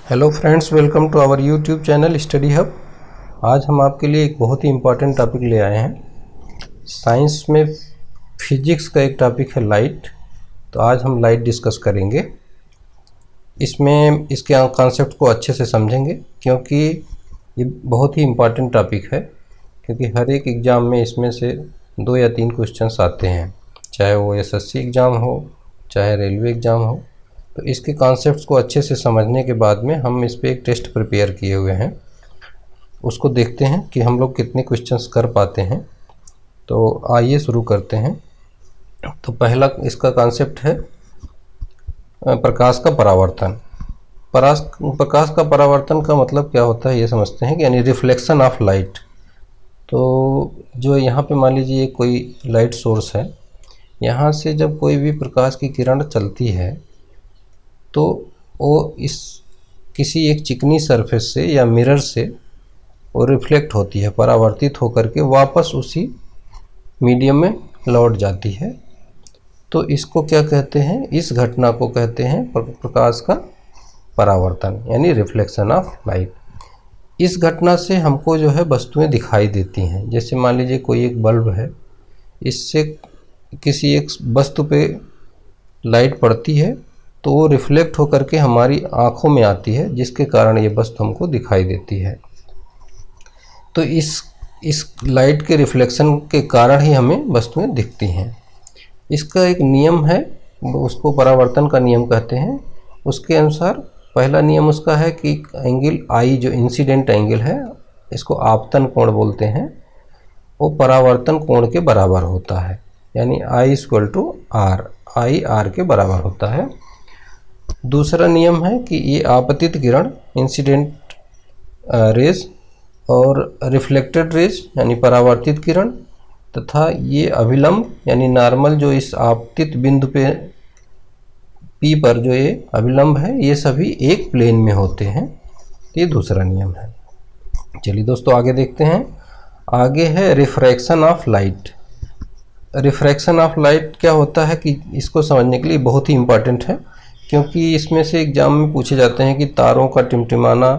Hello friends, welcome to our YouTube channel study hub. आज हम आपके लिए एक बहुत ही इम्पॉर्टेंट टॉपिक ले आए हैं। साइंस में फिजिक्स का एक टॉपिक है लाइट। तो आज हम लाइट डिस्कस करेंगे। इसमें इसके कॉन्सेप्ट को अच्छे से समझेंगे क्योंकि ये बहुत ही इम्पॉर्टेंट टॉपिक है। क्योंकि हर एक एग्ज़ाम में इसमें से 2 या 3 क्वेश्चंस आते हैं, चाहे वो एसएससी एग्ज़ाम हो चाहे रेलवे एग्ज़ाम हो। तो इसके कॉन्सेप्ट्स को अच्छे से समझने के बाद में हम इस पे एक टेस्ट प्रिपेयर किए हुए हैं, उसको देखते हैं कि हम लोग कितने क्वेश्चंस कर पाते हैं। तो आइए शुरू करते हैं। तो पहला इसका कॉन्सेप्ट है प्रकाश का परावर्तन। प्रकाश का परावर्तन का मतलब क्या होता है ये समझते हैं कि यानी रिफ्लेक्शन ऑफ लाइट। तो जो यहाँ पे मान लीजिए कोई लाइट सोर्स है, यहाँ से जब कोई भी प्रकाश की किरण चलती है तो वो इस किसी एक चिकनी सरफेस से या मिरर से वो रिफ्लेक्ट होती है, परावर्तित होकर के वापस उसी मीडियम में लौट जाती है। तो इसको क्या कहते हैं, इस घटना को कहते हैं प्रकाश का परावर्तन यानी रिफ्लेक्शन ऑफ लाइट। इस घटना से हमको जो है वस्तुएं दिखाई देती हैं। जैसे मान लीजिए कोई एक बल्ब है, इससे किसी एक वस्तु पे लाइट पड़ती है तो वो रिफ्लेक्ट होकर के हमारी आँखों में आती है, जिसके कारण ये वस्तु हमको दिखाई देती है। तो इस लाइट के रिफ्लेक्शन के कारण ही हमें वस्तुएं दिखती हैं। इसका एक नियम है, उसको परावर्तन का नियम कहते हैं। उसके अनुसार पहला नियम उसका है कि एंगल आई, जो इंसिडेंट एंगल है, इसको आपतन कोण बोलते हैं, वो परावर्तन कोण के बराबर होता है। यानी I equal to R, I R के बराबर होता है। दूसरा नियम है कि ये आपतित किरण, इंसिडेंट रेज, और रिफ्लेक्टेड रेज यानी परावर्तित किरण, तथा ये अभिलंब यानी नॉर्मल जो इस आपतित बिंदु पे पी पर जो ये अभिलंब है, ये सभी एक प्लेन में होते हैं। ये दूसरा नियम है। चलिए दोस्तों आगे देखते हैं। आगे है refraction of light. Refraction of light क्या होता है कि इसको समझने के लिए बहुत ही इम्पॉर्टेंट है, क्योंकि इसमें से एग्जाम में पूछे जाते हैं कि तारों का टिमटिमाना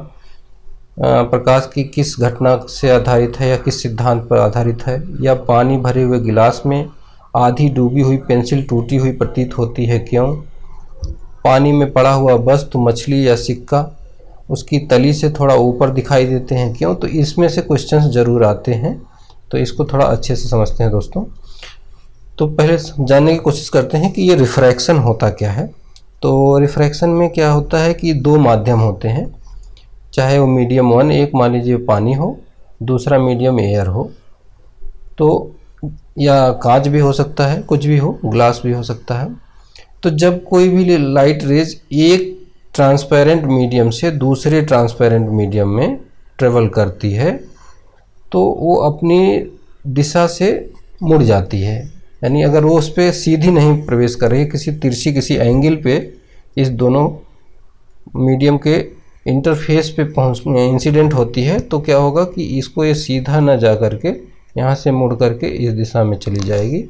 प्रकाश की किस घटना से आधारित है या किस सिद्धांत पर आधारित है, या पानी भरे हुए गिलास में आधी डूबी हुई पेंसिल टूटी हुई प्रतीत होती है क्यों, पानी में पड़ा हुआ वस्तु मछली या सिक्का उसकी तली से थोड़ा ऊपर दिखाई देते हैं क्यों। तो इसमें से क्वेश्चंस ज़रूर आते हैं, तो इसको थोड़ा अच्छे से समझते हैं दोस्तों। तो पहले जानने की कोशिश करते हैं कि ये रिफ्रैक्शन होता क्या है। तो रिफ्रैक्शन में क्या होता है कि 2 माध्यम होते हैं, चाहे वो मीडियम 1, एक मान लीजिए पानी हो, दूसरा मीडियम एयर हो, तो या कांच भी हो सकता है, कुछ भी हो, ग्लास भी हो सकता है। तो जब कोई भी लाइट रेज एक ट्रांसपेरेंट मीडियम से दूसरे ट्रांसपेरेंट मीडियम में ट्रेवल करती है तो वो अपनी दिशा से मुड़ जाती है। यानी अगर वो उस पर सीधी नहीं प्रवेश कर रही है, किसी तिरछी किसी एंगल पे इस दोनों मीडियम के इंटरफेस पे इंसिडेंट होती है, तो क्या होगा कि इसको ये सीधा न जा करके यहाँ से मुड़ करके इस दिशा में चली जाएगी।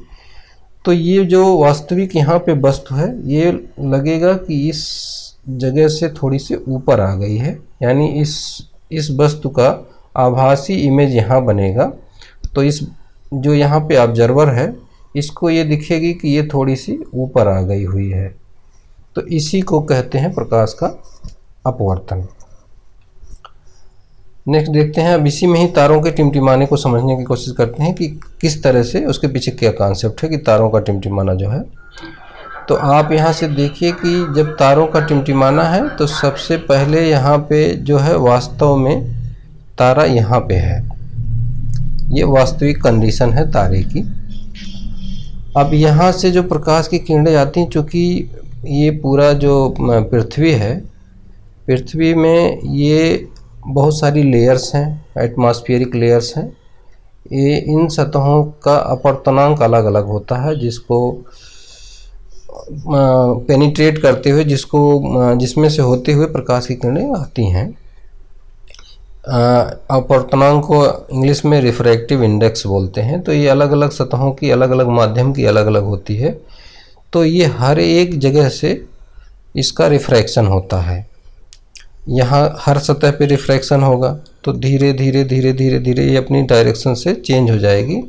तो ये जो वास्तविक यहाँ पे वस्तु है, ये लगेगा कि इस जगह से थोड़ी सी ऊपर आ गई है, यानी इस वस्तु का आभासी इमेज यहाँ बनेगा। तो इस जो यहाँ पे ऑब्जर्वर है, इसको ये दिखेगी कि ये थोड़ी सी ऊपर आ गई हुई है। तो इसी को कहते हैं प्रकाश का अपवर्तन। नेक्स्ट देखते हैं। अब इसी में ही तारों के टिमटिमाने को समझने की कोशिश करते हैं कि किस तरह से, उसके पीछे क्या कॉन्सेप्ट है कि तारों का टिमटिमाना जो है। तो आप यहाँ से देखिए कि जब तारों का टिमटिमाना है तो सबसे पहले यहाँ पे जो है वास्तव में तारा यहाँ पे है, ये वास्तविक कंडीशन है तारे की। अब यहाँ से जो प्रकाश की किरणें आती हैं, चूँकि ये पूरा जो पृथ्वी है, पृथ्वी में ये बहुत सारी लेयर्स हैं, एटमॉस्फेरिक लेयर्स हैं। ये इन सतहों का अपवर्तनांक अलग अलग होता है, जिसको पेनिट्रेट करते हुए, जिसमें से होते हुए प्रकाश की किरणें आती हैं। अपवर्तनांक को इंग्लिश में रिफ्रैक्टिव इंडेक्स बोलते हैं। तो ये अलग अलग सतहों की, अलग अलग माध्यम की अलग अलग होती है। तो ये हर एक जगह से इसका रिफ्रैक्शन होता है। यहाँ हर सतह पे रिफ्रैक्शन होगा, तो धीरे धीरे धीरे धीरे धीरे ये अपनी डायरेक्शन से चेंज हो जाएगी।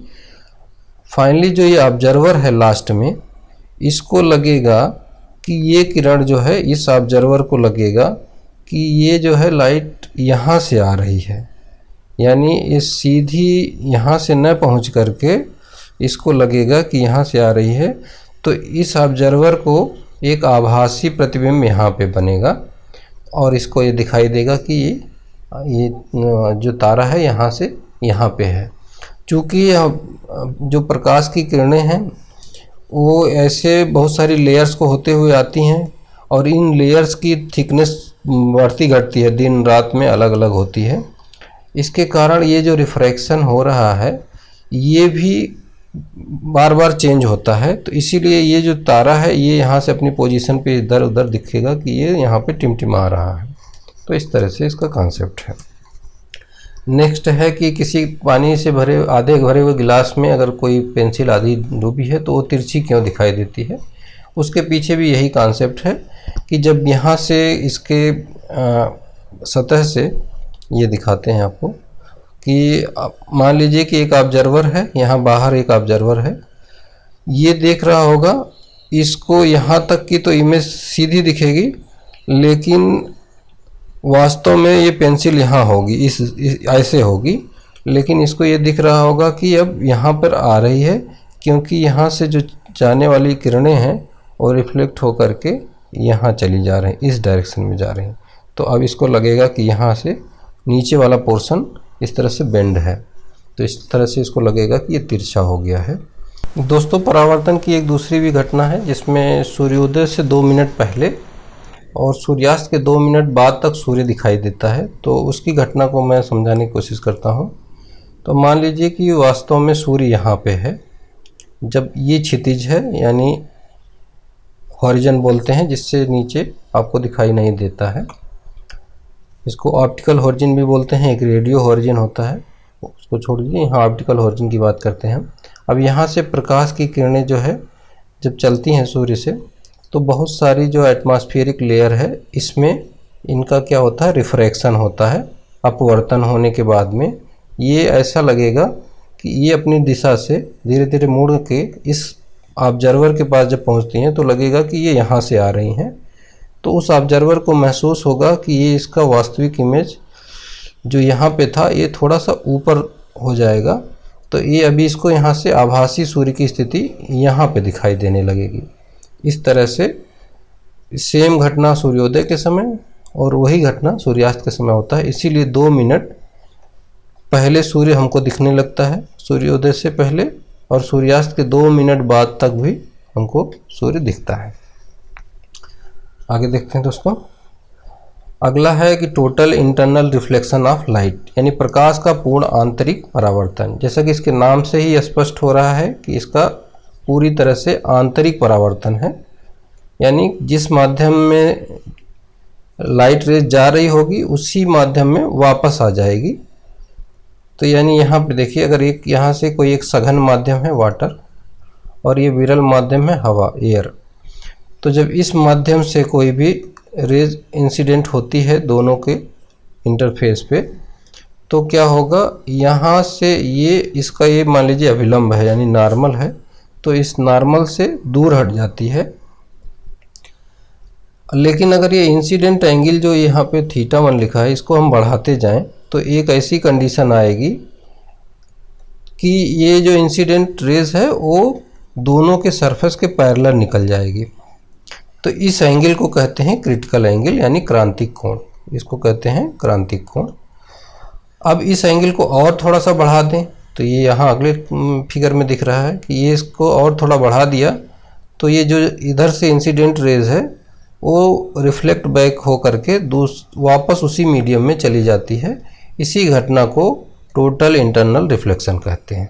फाइनली जो ये ऑब्जर्वर है लास्ट में, इसको लगेगा कि ये किरण जो है, इस ऑब्जर्वर को लगेगा कि ये जो है लाइट यहाँ से आ रही है, यानी ये सीधी यहाँ से न पहुँच करके इसको लगेगा कि यहाँ से आ रही है। तो इस ऑब्जर्वर को एक आभासी प्रतिबिंब यहाँ पे बनेगा और इसको ये दिखाई देगा कि ये जो तारा है यहाँ से यहाँ पे है। चूँकि जो प्रकाश की किरणें हैं वो ऐसे बहुत सारी लेयर्स को होते हुए आती हैं और इन लेयर्स की थिकनेस बढ़ती घटती है, दिन रात में अलग अलग होती है। इसके कारण ये जो रिफ्रैक्शन हो रहा है ये भी बार बार चेंज होता है। तो इसीलिए ये जो तारा है ये यहाँ से अपनी पोजीशन पे इधर उधर दिखेगा कि ये यहाँ पे टिमटिमा रहा है। तो इस तरह से इसका कॉन्सेप्ट है। नेक्स्ट है कि किसी पानी से भरे आधे भरे हुए गिलास में अगर कोई पेंसिल आधी डूबी है तो वो तिरछी क्यों दिखाई देती है। उसके पीछे भी यही कॉन्सेप्ट है कि जब यहाँ से इसके सतह से ये दिखाते हैं आपको कि मान लीजिए कि एक ऑब्जर्वर है, यहाँ बाहर एक ऑब्जर्वर है, ये देख रहा होगा, इसको यहाँ तक की तो इमेज सीधी दिखेगी, लेकिन वास्तव में ये पेंसिल यहाँ होगी, इस ऐसे होगी, लेकिन इसको ये दिख रहा होगा कि अब यहाँ पर आ रही है, क्योंकि यहाँ से जो जाने वाली किरणें हैं वो रिफ्लेक्ट होकर के यहाँ चली जा रही हैं, इस डायरेक्शन में जा रही हैं। तो अब इसको लगेगा कि यहाँ से नीचे वाला पोर्शन इस तरह से बेंड है, तो इस तरह से इसको लगेगा कि ये तिरछा हो गया है। दोस्तों, परावर्तन की एक दूसरी भी घटना है जिसमें सूर्योदय से 2 मिनट पहले और सूर्यास्त के 2 मिनट बाद तक सूर्य दिखाई देता है। तो उसकी घटना को मैं समझाने की कोशिश करता हूँ। तो मान लीजिए कि वास्तव में सूर्य यहाँ पे है, जब ये क्षितिज है यानी हॉरिजन बोलते हैं, जिससे नीचे आपको दिखाई नहीं देता है, इसको ऑप्टिकल हॉरिजन भी बोलते हैं। एक रेडियो हॉरिजन होता है, उसको छोड़ दीजिए, यहाँ ऑप्टिकल हॉरिजन की बात करते हैं। अब यहाँ से प्रकाश की किरणें जो है जब चलती हैं सूर्य से, तो बहुत सारी जो एटमॉस्फेरिक लेयर है इसमें इनका क्या होता है, रिफ्रैक्शन होता है। अपवर्तन होने के बाद में ये ऐसा लगेगा कि ये अपनी दिशा से धीरे धीरे मुड़ के इस ऑब्जर्वर के पास जब पहुँचती हैं तो लगेगा कि ये यहाँ से आ रही हैं। तो उस ऑब्जर्वर को महसूस होगा कि ये इसका वास्तविक इमेज जो यहाँ पे था ये थोड़ा सा ऊपर हो जाएगा, तो ये अभी इसको यहाँ से आभासी सूर्य की स्थिति यहाँ पे दिखाई देने लगेगी। इस तरह से सेम घटना सूर्योदय के समय और वही घटना सूर्यास्त के समय होता है। इसीलिए 2 मिनट पहले सूर्य हमको दिखने लगता है सूर्योदय से पहले, और सूर्यास्त के 2 मिनट बाद तक भी हमको सूर्य दिखता है। आगे देखते हैं दोस्तों। अगला है कि total internal reflection of light, यानी प्रकाश का पूर्ण आंतरिक परावर्तन। जैसा कि इसके नाम से ही स्पष्ट हो रहा है कि इसका पूरी तरह से आंतरिक परावर्तन है, यानी जिस माध्यम में लाइट रेज जा रही होगी उसी माध्यम में वापस आ जाएगी। तो यानी यहाँ पे देखिए, अगर एक यहाँ से कोई एक सघन माध्यम है वाटर और ये विरल माध्यम है हवा, एयर, तो जब इस माध्यम से कोई भी रेज इंसिडेंट होती है दोनों के इंटरफेस पे, तो क्या होगा, यहाँ से ये इसका ये मान लीजिए अभिलंब है यानी नॉर्मल है, तो इस नॉर्मल से दूर हट जाती है। लेकिन अगर ये इंसिडेंट एंगल जो यहाँ पे θ1 लिखा है इसको हम बढ़ाते जाएं तो एक ऐसी कंडीशन आएगी कि ये जो इंसिडेंट रेज है वो दोनों के सरफेस के पैरेलल निकल जाएगी। तो इस एंगल को कहते हैं क्रिटिकल एंगल यानी क्रांतिक कोण, इसको कहते हैं क्रांतिक कोण। अब इस एंगल को और थोड़ा सा बढ़ा दें, तो ये यहाँ अगले फिगर में दिख रहा है कि ये इसको और थोड़ा बढ़ा दिया तो ये जो इधर से इंसिडेंट रेज है वो रिफ्लेक्ट बैक हो करके वापस उसी मीडियम में चली जाती है। इसी घटना को टोटल इंटरनल रिफ्लेक्शन कहते हैं।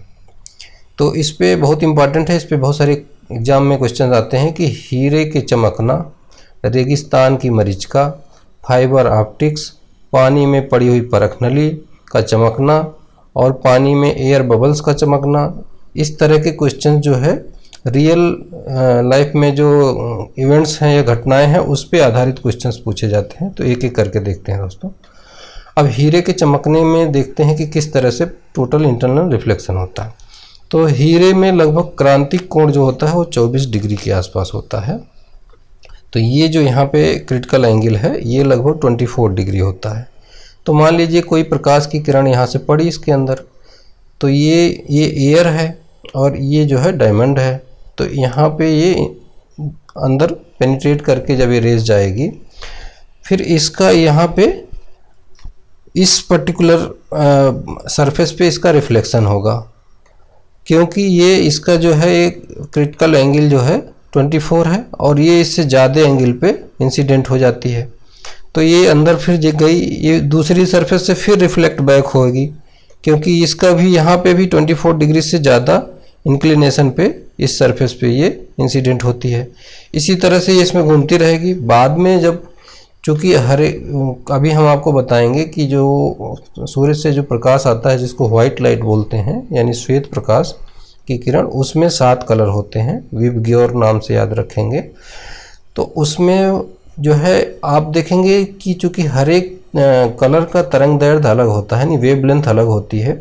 तो इस पे बहुत इंपॉर्टेंट है, इस पे बहुत सारे एग्जाम में क्वेश्चन आते हैं कि हीरे के चमकना, रेगिस्तान की मरीचिका, फाइबर ऑप्टिक्स, पानी में पड़ी हुई परख नली का चमकना और पानी में एयर बबल्स का चमकना। इस तरह के क्वेश्चन जो है रियल लाइफ में जो इवेंट्स हैं या घटनाएं हैं उस पे आधारित क्वेश्चंस पूछे जाते हैं। तो एक एक करके देखते हैं दोस्तों। अब हीरे के चमकने में देखते हैं कि किस तरह से टोटल इंटरनल रिफ्लेक्शन होता है। तो हीरे में लगभग क्रांतिक कोण जो होता है वो 24 डिग्री के आसपास होता है। तो ये जो यहाँ पे क्रिटिकल एंगल है ये लगभग 24 डिग्री होता है। तो मान लीजिए कोई प्रकाश की किरण यहाँ से पड़ी इसके अंदर, तो ये एयर है और ये जो है डायमंड है। तो यहाँ पे ये अंदर पेनिट्रेट करके जब ये रेज जाएगी, फिर इसका यहाँ पे इस पर्टिकुलर सरफेस पे इसका रिफ्लेक्शन होगा, क्योंकि ये इसका जो है एक क्रिटिकल एंगल जो है 24 है और ये इससे ज़्यादा एंगल पे इंसिडेंट हो जाती है। तो ये अंदर फिर गई, ये दूसरी सरफेस से फिर रिफ्लेक्ट बैक होगी, क्योंकि इसका भी यहाँ पे भी 24 डिग्री से ज़्यादा इंक्लिनेशन पे इस सरफेस पे ये इंसिडेंट होती है। इसी तरह से ये इसमें घूमती रहेगी। बाद में जब चूँकि अभी हम आपको बताएंगे कि जो सूरज से जो प्रकाश आता है जिसको व्हाइट लाइट बोलते हैं, यानी श्वेत प्रकाश की किरण, उसमें 7 कलर होते हैं, विबग्योर नाम से याद रखेंगे। तो उसमें जो है आप देखेंगे कि चूँकि हर एक कलर का तरंग दैर्ध्य अलग होता है, यानी वेव लेंथ अलग होती है,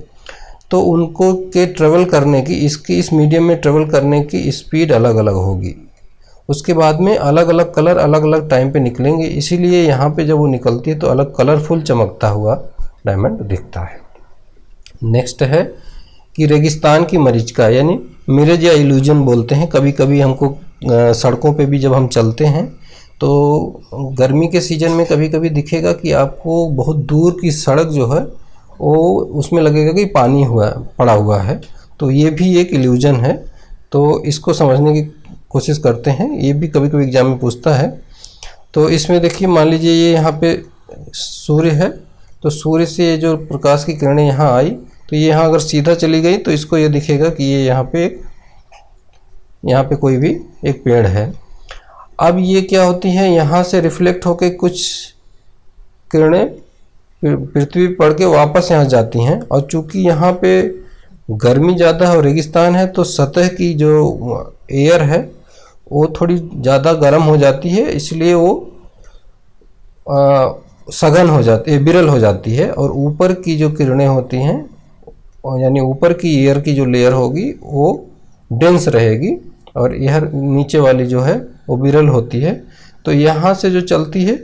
तो उनको के ट्रेवल करने की इस मीडियम में ट्रेवल करने की स्पीड अलग अलग होगी। उसके बाद में अलग अलग कलर अलग अलग टाइम पे निकलेंगे, इसीलिए यहाँ पे जब वो निकलती है तो अलग कलरफुल चमकता हुआ डायमंड दिखता है। नेक्स्ट है कि रेगिस्तान की मरीचिका, यानी मिरज या इल्यूजन बोलते हैं। कभी कभी हमको सड़कों पे भी जब हम चलते हैं तो गर्मी के सीजन में कभी कभी दिखेगा कि आपको बहुत दूर की सड़क जो है वो उसमें लगेगा कि पानी पड़ा हुआ है। तो ये भी एक इल्यूजन है। तो इसको समझने की कोशिश करते हैं, ये भी कभी कभी एग्जाम में पूछता है। तो इसमें देखिए, मान लीजिए ये यहाँ पे सूर्य है, तो सूर्य से ये जो प्रकाश की किरणें यहाँ आई, तो ये यहाँ अगर सीधा चली गई तो इसको ये दिखेगा कि ये यहाँ पे कोई भी एक पेड़ है। अब ये क्या होती हैं, यहाँ से रिफ्लेक्ट होके कुछ किरणें पृथ्वी पड़ के वापस यहाँ जाती हैं, और चूंकि यहाँ पे गर्मी ज़्यादा है और रेगिस्तान है तो सतह की जो एयर है वो थोड़ी ज़्यादा गर्म हो जाती है, इसलिए वो सघन हो जाती है, विरल हो जाती है। और ऊपर की जो किरणें होती हैं, यानी ऊपर की एयर की जो लेयर होगी वो डेंस रहेगी और यह नीचे वाली जो है वो विरल होती है। तो यहाँ से जो चलती है,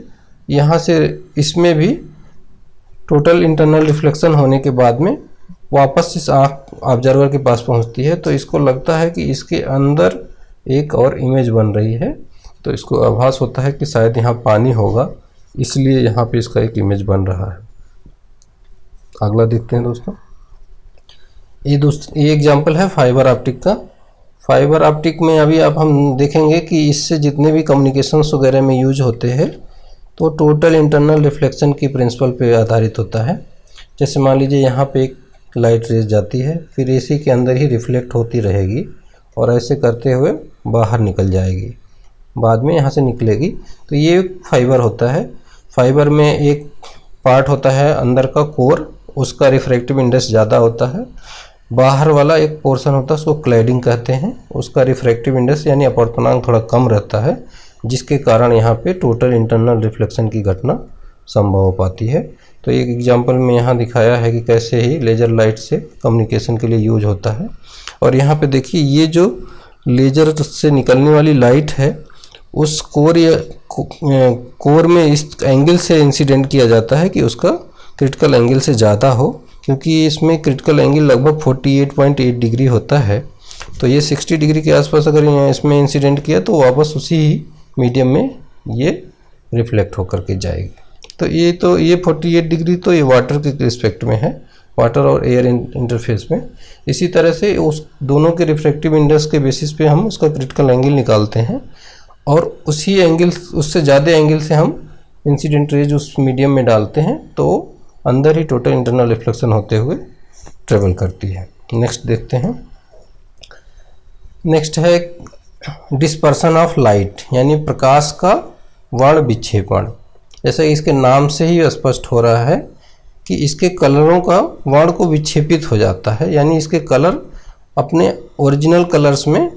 यहाँ से इसमें भी टोटल इंटरनल रिफ्लेक्शन होने के बाद में वापस इस ऑब्जर्वर के पास पहुँचती है। तो इसको लगता है कि इसके अंदर एक और इमेज बन रही है, तो इसको आभास होता है कि शायद यहाँ पानी होगा, इसलिए यहाँ पे इसका एक इमेज बन रहा है। अगला देखते हैं दोस्तों। ये एग्जाम्पल है फाइबर ऑप्टिक का। फाइबर ऑप्टिक में अभी आप हम देखेंगे कि इससे जितने भी कम्युनिकेशंस वगैरह में यूज होते हैं तो टोटल इंटरनल रिफ्लेक्शन की प्रिंसिपल पे आधारित होता है। जैसे मान लीजिए यहाँ पे एक लाइट रेज जाती है, फिर एसी के अंदर ही रिफ्लेक्ट होती रहेगी और ऐसे करते हुए बाहर निकल जाएगी, बाद में यहाँ से निकलेगी। तो ये फाइबर होता है। फाइबर में एक पार्ट होता है अंदर का कोर, उसका रिफ्रैक्टिव इंडेक्स ज़्यादा होता है। बाहर वाला एक पोर्शन होता है उसको क्लैडिंग कहते हैं, उसका रिफ्रैक्टिव इंडेक्स यानी अपवर्तनांक थोड़ा कम रहता है, जिसके कारण यहाँ पे टोटल इंटरनल रिफ्लेक्शन की घटना संभव हो पाती है। तो एक एग्जांपल में यहाँ दिखाया है कि कैसे ही लेज़र लाइट से कम्युनिकेशन के लिए यूज होता है। और यहाँ पे देखिए, ये जो लेज़र से निकलने वाली लाइट है उस कोर में इस एंगल से इंसिडेंट किया जाता है कि उसका क्रिटिकल एंगल से ज़्यादा हो, क्योंकि इसमें क्रिटिकल एंगल लगभग 48.8 डिग्री होता है। तो ये 60 डिग्री के आसपास अगर इसमें इंसिडेंट किया तो वापस उसी ही मीडियम में ये रिफ्लेक्ट होकर के जाएगी। तो ये 48 डिग्री तो ये वाटर के रिस्पेक्ट में है, वाटर और एयर इंटरफेस में। इसी तरह से उस दोनों के रिफ्रैक्टिव इंडेक्स के बेसिस पे हम उसका क्रिटिकल एंगल निकालते हैं और उसी एंगल, उससे ज़्यादा एंगल से हम इंसिडेंट रेज उस मीडियम में डालते हैं, तो अंदर ही टोटल इंटरनल रिफ्लेक्शन होते हुए ट्रेवल करती है। नेक्स्ट देखते हैं। नेक्स्ट है डिस्पर्सन ऑफ लाइट, यानी प्रकाश का वर्ण विक्षेपण। जैसे इसके नाम से ही स्पष्ट हो रहा है कि इसके कलरों का वर्ण को विक्षेपित हो जाता है, यानी इसके कलर अपने ओरिजिनल कलर्स में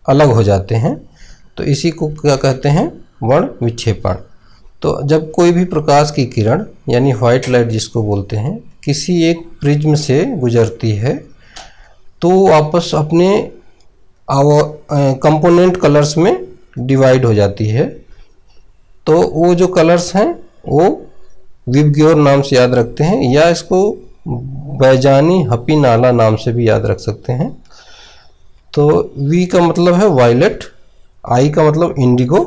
अलग हो जाते हैं, तो इसी को क्या कहते हैं, वर्ण विक्षेपण। तो जब कोई भी प्रकाश की किरण यानी व्हाइट लाइट जिसको बोलते हैं किसी एक प्रिज्म से गुजरती है तो आपस अपने कंपोनेंट कलर्स में डिवाइड हो जाती है। तो वो जो कलर्स हैं वो विबग्योर नाम से याद रखते हैं, या इसको बैजानी हपी नाला नाम से भी याद रख सकते हैं। तो वी का मतलब है वायलेट, आई का मतलब इंडिगो,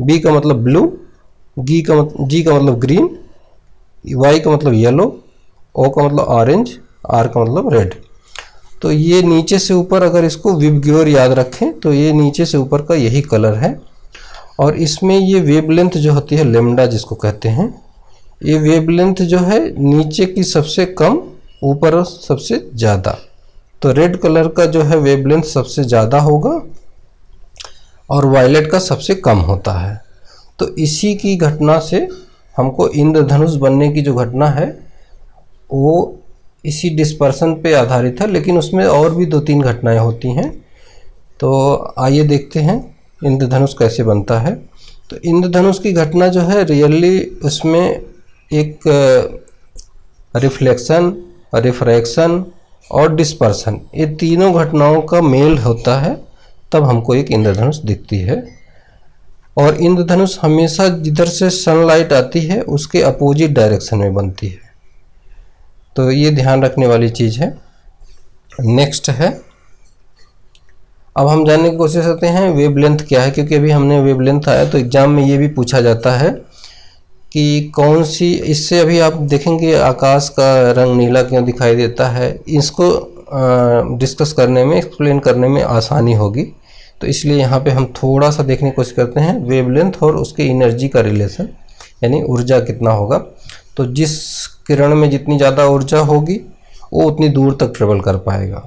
बी का मतलब ब्लू, जी का मतलब ग्रीन, वाई का मतलब येलो, ओ का मतलब ऑरेंज, आर का मतलब रेड। तो ये नीचे से ऊपर अगर इसको विबग्योर याद रखें तो ये नीचे से ऊपर का यही कलर है। और इसमें ये वेवलेंथ जो होती है लेमडा जिसको कहते हैं, ये वेवलेंथ जो है नीचे की सबसे कम, ऊपर सबसे ज़्यादा। तो रेड कलर का जो है वेवलेंथ सबसे ज़्यादा होगा और वायलेट का सबसे कम होता है। तो इसी की घटना से हमको इंद्रधनुष बनने की जो घटना है वो इसी डिस्पर्सन पे आधारित है, लेकिन उसमें और भी 2-3 घटनाएं होती हैं। तो आइए देखते हैं इंद्रधनुष कैसे बनता है। तो इंद्रधनुष की घटना जो है रियली उसमें एक रिफ्लेक्शन, रिफ्रैक्शन और डिस्पर्सन, ये तीनों घटनाओं का मेल होता है, तब हमको एक इंद्रधनुष दिखती है। और इंद्रधनुष हमेशा जिधर से सनलाइट आती है उसके अपोजिट डायरेक्शन में बनती है। तो ये ध्यान रखने वाली चीज़ है। नेक्स्ट है, अब हम जानने की कोशिश करते हैं वेवलेंथ क्या है, क्योंकि अभी हमने वेवलेंथ आया तो एग्जाम में ये भी पूछा जाता है कि कौन सी, इससे अभी आप देखेंगे आकाश का रंग नीला क्यों दिखाई देता है, इसको डिस्कस करने में, एक्सप्लेन करने में आसानी होगी। तो इसलिए यहाँ पे हम थोड़ा सा देखने की कोशिश करते हैं वेवलेंथ और उसके एनर्जी का रिलेशन, यानी ऊर्जा कितना होगा। तो जिस किरण में जितनी ज़्यादा ऊर्जा होगी वो उतनी दूर तक ट्रेवल कर पाएगा।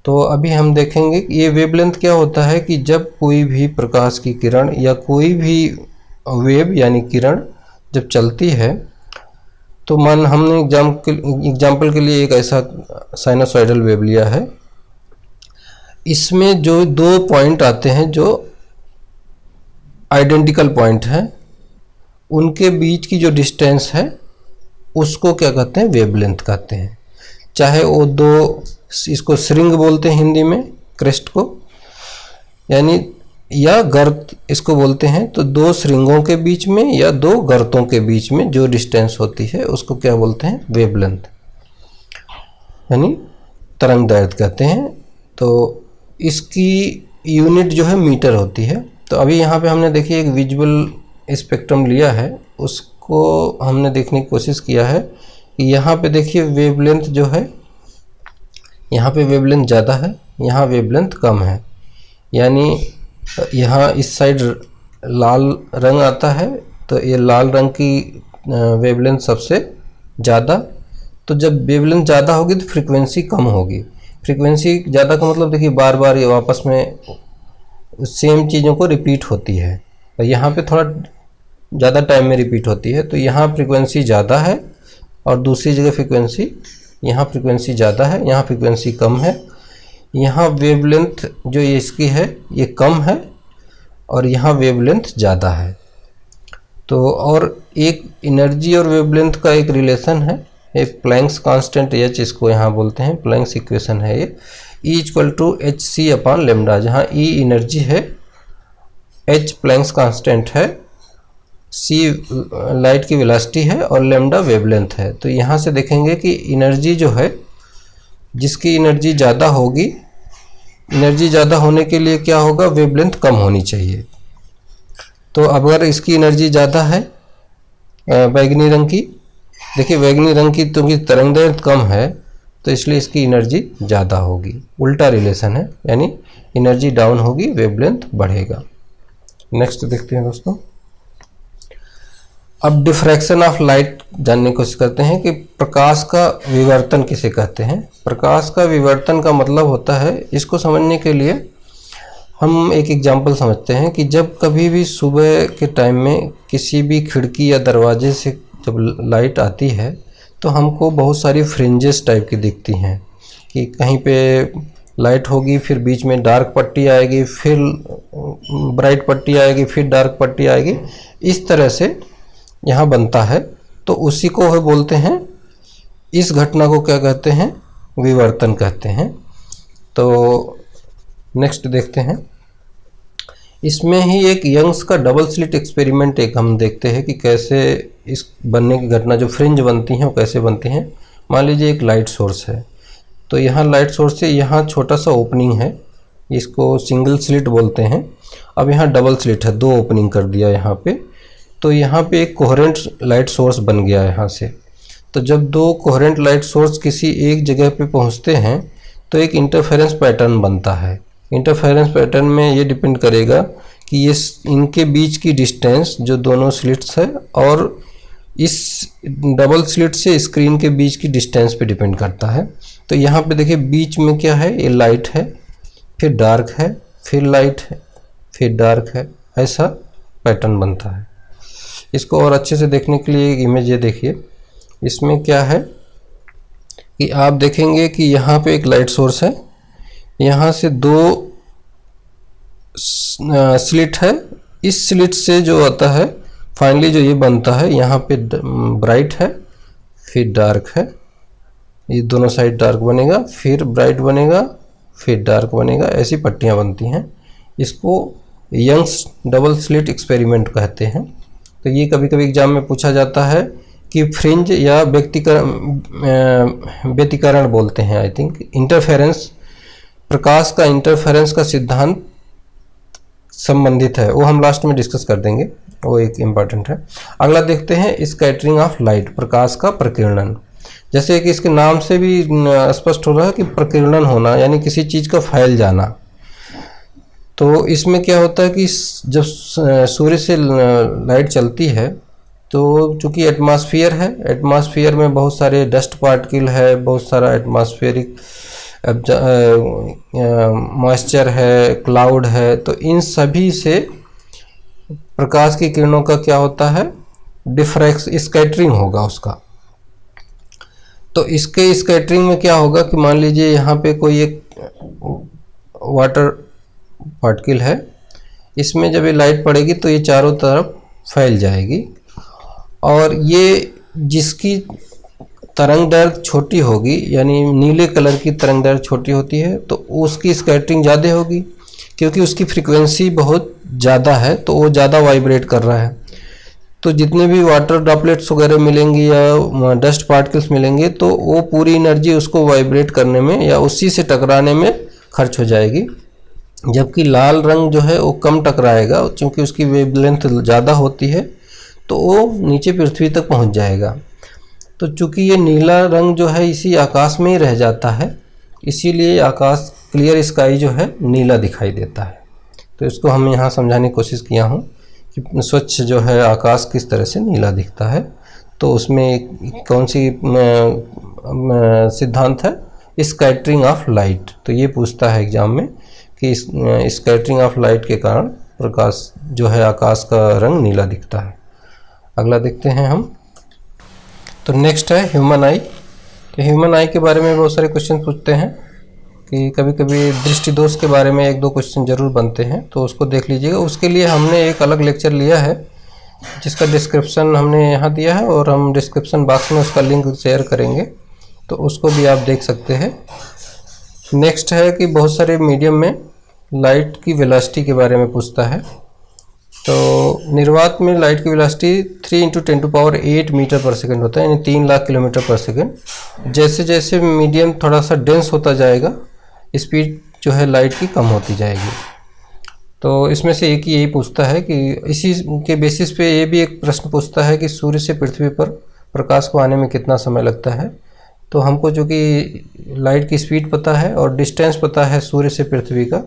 तो अभी हम देखेंगे कि ये वेवलेंथ क्या होता है कि जब कोई भी प्रकाश की किरण या कोई भी वेव यानी किरण जब चलती है, तो मान हमने एग्जाम्पल के लिए एक ऐसा साइनसॉइडल वेव लिया है, इसमें जो 2 पॉइंट आते हैं जो आइडेंटिकल पॉइंट हैं, उनके बीच की जो डिस्टेंस है उसको क्या कहते हैं, वेवलेंथ कहते हैं। चाहे वो 2, इसको श्रृंग बोलते हैं हिंदी में, क्रेस्ट को, यानी या गर्त इसको बोलते हैं। तो 2 श्रृंगों के बीच में या 2 गर्तों के बीच में जो डिस्टेंस होती है उसको क्या बोलते हैं, वेवलेंथ, यानी तरंग दैर्घ्य कहते हैं। तो इसकी यूनिट जो है मीटर होती है। तो अभी यहाँ पे हमने देखिए एक विजुअल स्पेक्ट्रम लिया है, उसको हमने देखने की कोशिश किया है कि यहाँ पे देखिए वेवलेंथ जो है, यहाँ पे वेवलेंथ ज़्यादा है, यहाँ वेवलेंथ कम है। यानी यहाँ इस साइड लाल रंग आता है तो ये लाल रंग की वेवलेंथ सबसे ज़्यादा। तो जब वेवलेंथ ज़्यादा होगी तो फ्रीक्वेंसी कम होगी। फ्रीक्वेंसी ज़्यादा का मतलब देखिए बार बार ये वापस में सेम चीज़ों को रिपीट होती है, और यहाँ पे थोड़ा ज़्यादा टाइम में रिपीट होती है। तो यहाँ फ्रीक्वेंसी ज़्यादा है और दूसरी जगह फ्रीक्वेंसी, यहाँ फ्रीक्वेंसी ज़्यादा है, यहाँ फ्रीक्वेंसी कम है। यहाँ वेवलेंथ जो ये इसकी है ये कम है और यहाँ वेवलेंथ ज़्यादा है। तो और एक एनर्जी और वेवलेंथ का एक रिलेशन है, एक प्लैंक्स कांस्टेंट एच इसको यहाँ बोलते हैं, प्लैंक्स इक्वेशन है ये, E = hc/λ, जहाँ E एनर्जी है, h प्लैंक्स कांस्टेंट है, c लाइट की वेलोसिटी है और लैम्डा वेवलेंथ है। तो यहाँ से देखेंगे कि एनर्जी जो है, जिसकी एनर्जी ज़्यादा होगी, एनर्जी ज़्यादा होने के लिए क्या होगा, वेवलेंथ कम होनी चाहिए। तो अगर इसकी एनर्जी ज़्यादा है बैगनी रंग की, देखिए बैगनी रंग की तो तरंगदैर्घ्य कम है तो इसलिए इसकी एनर्जी ज़्यादा होगी। उल्टा रिलेशन है, यानी एनर्जी डाउन होगी, वेवलेंथ बढ़ेगा। नेक्स्ट देखते हैं दोस्तों। अब डिफ्रैक्शन ऑफ लाइट जानने की कोशिश करते हैं कि प्रकाश का विवर्तन किसे कहते हैं। प्रकाश का विवर्तन का मतलब होता है, इसको समझने के लिए हम एक एग्जांपल समझते हैं कि जब कभी भी सुबह के टाइम में किसी भी खिड़की या दरवाजे से जब लाइट आती है तो हमको बहुत सारी फ्रिंजेस टाइप की दिखती हैं, कि कहीं पे लाइट होगी, फिर बीच में डार्क पट्टी आएगी, फिर ब्राइट पट्टी आएगी, फिर डार्क पट्टी आएगी, इस तरह से यहाँ बनता है। तो उसी को है बोलते हैं, इस घटना को क्या कहते हैं, विवर्तन कहते हैं। तो नेक्स्ट देखते हैं, इसमें ही एक यंग्स का डबल स्लिट एक्सपेरिमेंट एक हम देखते हैं कि कैसे इस बनने की घटना, जो फ्रिंज बनती हैं वो कैसे बनती हैं। मान लीजिए एक लाइट सोर्स है, तो यहाँ लाइट सोर्स से यहाँ छोटा सा ओपनिंग है, इसको सिंगल स्लिट बोलते हैं। अब यहाँ डबल स्लिट है, 2 ओपनिंग कर दिया यहाँ पे, तो यहाँ पे एक कोहेरेंट लाइट सोर्स बन गया यहाँ से। तो जब 2 कोहेरेंट लाइट सोर्स किसी एक जगह पे पहुँचते हैं तो एक इंटरफेरेंस पैटर्न बनता है। इंटरफेरेंस पैटर्न में ये डिपेंड करेगा कि ये इनके बीच की डिस्टेंस जो दोनों स्लिट्स है और इस डबल स्लिट से स्क्रीन के बीच की डिस्टेंस पे डिपेंड करता है। तो यहाँ पे देखिए बीच में क्या है, ये लाइट है, फिर डार्क है, फिर लाइट है, फिर डार्क है, ऐसा पैटर्न बनता है। इसको और अच्छे से देखने के लिए एक इमेज ये देखिए, इसमें क्या है कि आप देखेंगे कि यहाँ पे एक लाइट सोर्स है, यहाँ से 2 स्लिट है, इस स्लिट से जो आता है फाइनली जो ये बनता है, यहाँ पे ब्राइट है, फिर डार्क है, ये दोनों साइड डार्क बनेगा, फिर ब्राइट बनेगा, फिर डार्क बनेगा, ऐसी पट्टियाँ बनती हैं। इसको यंग्स डबल स्लिट एक्सपेरिमेंट कहते हैं। तो ये कभी कभी एग्जाम में पूछा जाता है कि फ्रिंज या व्यतिकरण बोलते हैं, आई थिंक इंटरफेरेंस, प्रकाश का इंटरफेरेंस का सिद्धांत संबंधित है, वो हम लास्ट में डिस्कस कर देंगे, वो एक इम्पॉर्टेंट है। अगला देखते हैं स्कैटरिंग ऑफ लाइट, प्रकाश का प्रकीर्णन। जैसे कि इसके नाम से भी स्पष्ट हो रहा है कि प्रकीर्णन होना यानी किसी चीज़ का फैल जाना। तो इसमें क्या होता है कि जब सूर्य से लाइट चलती है तो चूंकि एटमॉस्फेयर है, एटमॉस्फेयर में बहुत सारे डस्ट पार्टिकल है, बहुत सारा एटमॉस्फेरिक मॉइस्चर है, क्लाउड है, तो इन सभी से प्रकाश की किरणों का क्या होता है, स्कैटरिंग होगा उसका। तो इसके स्कैटरिंग में क्या होगा कि मान लीजिए यहाँ पे कोई एक वाटर पार्टिकल है, इसमें जब ये लाइट पड़ेगी तो ये चारों तरफ फैल जाएगी, और ये जिसकी तरंग दैर्घ्य छोटी होगी, यानी नीले कलर की तरंग दैर्घ्य छोटी होती है, तो उसकी स्कैटरिंग ज़्यादा होगी क्योंकि उसकी फ्रीक्वेंसी बहुत ज़्यादा है, तो वो ज़्यादा वाइब्रेट कर रहा है। तो जितने भी वाटर ड्रॉपलेट्स वगैरह मिलेंगे या डस्ट पार्टिकल्स मिलेंगे तो वो पूरी एनर्जी उसको वाइब्रेट करने में या उसी से टकराने में खर्च हो जाएगी। जबकि लाल रंग जो है वो कम टकराएगा, क्योंकि उसकी वेवलेंथ ज़्यादा होती है, तो वो नीचे पृथ्वी तक पहुंच जाएगा। तो चूंकि ये नीला रंग जो है इसी आकाश में ही रह जाता है, इसीलिए आकाश क्लियर स्काई जो है नीला दिखाई देता है। तो इसको हम यहाँ समझाने की कोशिश किया हूँ कि स्वच्छ जो है आकाश किस तरह से नीला दिखता है। तो उसमें कौन सी सिद्धांत है, स्कैटरिंग ऑफ लाइट। तो ये पूछता है एग्जाम में कि स्कैटरिंग ऑफ लाइट के कारण प्रकाश जो है आकाश का रंग नीला दिखता है। अगला देखते हैं हम। तो नेक्स्ट है ह्यूमन आई। तो ह्यूमन आई के बारे में बहुत सारे क्वेश्चन पूछते हैं कि कभी कभी दृष्टि दोष के बारे में 1-2 क्वेश्चन जरूर बनते हैं, तो उसको देख लीजिएगा। उसके लिए हमने एक अलग लेक्चर लिया है जिसका डिस्क्रिप्शन हमने यहाँ दिया है, और हम डिस्क्रिप्शन बॉक्स में उसका लिंक शेयर करेंगे, तो उसको भी आप देख सकते हैं। नेक्स्ट है कि बहुत सारे मीडियम में लाइट की वेलोसिटी के बारे में पूछता है। तो निर्वात में लाइट की वेलोसिटी 3 × 10⁸ मीटर पर सेकंड होता है, यानी 3 लाख किलोमीटर पर सेकंड। जैसे जैसे मीडियम थोड़ा सा डेंस होता जाएगा, स्पीड जो है लाइट की कम होती जाएगी। तो इसमें से एक ही यही पूछता है कि इसी के बेसिस पे ये भी एक प्रश्न पूछता है कि सूर्य से पृथ्वी पर प्रकाश को आने में कितना समय लगता है। तो हमको जो कि लाइट की स्पीड पता है और डिस्टेंस पता है सूर्य से पृथ्वी का,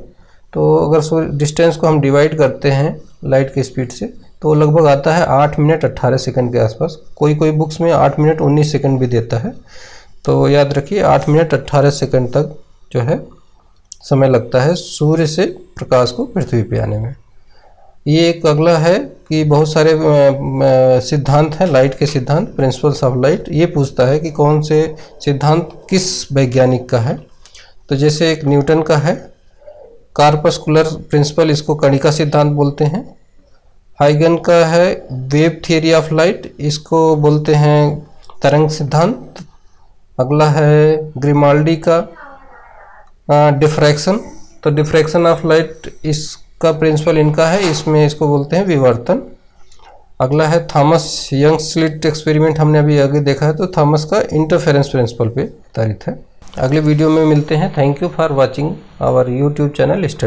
तो अगर डिस्टेंस को हम डिवाइड करते हैं लाइट की स्पीड से तो लगभग आता है 8 मिनट 18 सेकंड के आसपास। कोई कोई बुक्स में 8 मिनट 19 सेकंड भी देता है, तो याद रखिए 8 मिनट 18 सेकंड तक जो है समय लगता है सूर्य से प्रकाश को पृथ्वी पे आने में। ये एक अगला है कि बहुत सारे सिद्धांत हैं लाइट के सिद्धांत, प्रिंसिपल्स ऑफ लाइट। ये पूछता है कि कौन से सिद्धांत किस वैज्ञानिक का है। तो जैसे एक न्यूटन का है कार्पस्कुलर प्रिंसिपल, इसको कणिका सिद्धांत बोलते हैं। हाइगन का है वेव थियरी ऑफ लाइट, इसको बोलते हैं तरंग सिद्धांत। अगला है ग्रिमाल्डी का डिफ्रैक्शन, तो डिफ्रैक्शन ऑफ लाइट इसका प्रिंसिपल इनका है, इसमें इसको बोलते हैं विवर्तन। अगला है थॉमस यंग स्लिट एक्सपेरिमेंट, हमने अभी आगे देखा है, तो थॉमस का इंटरफेरेंस प्रिंसिपल पे आधारित है। अगले वीडियो में मिलते हैं। Thank you for watching our YouTube channel study.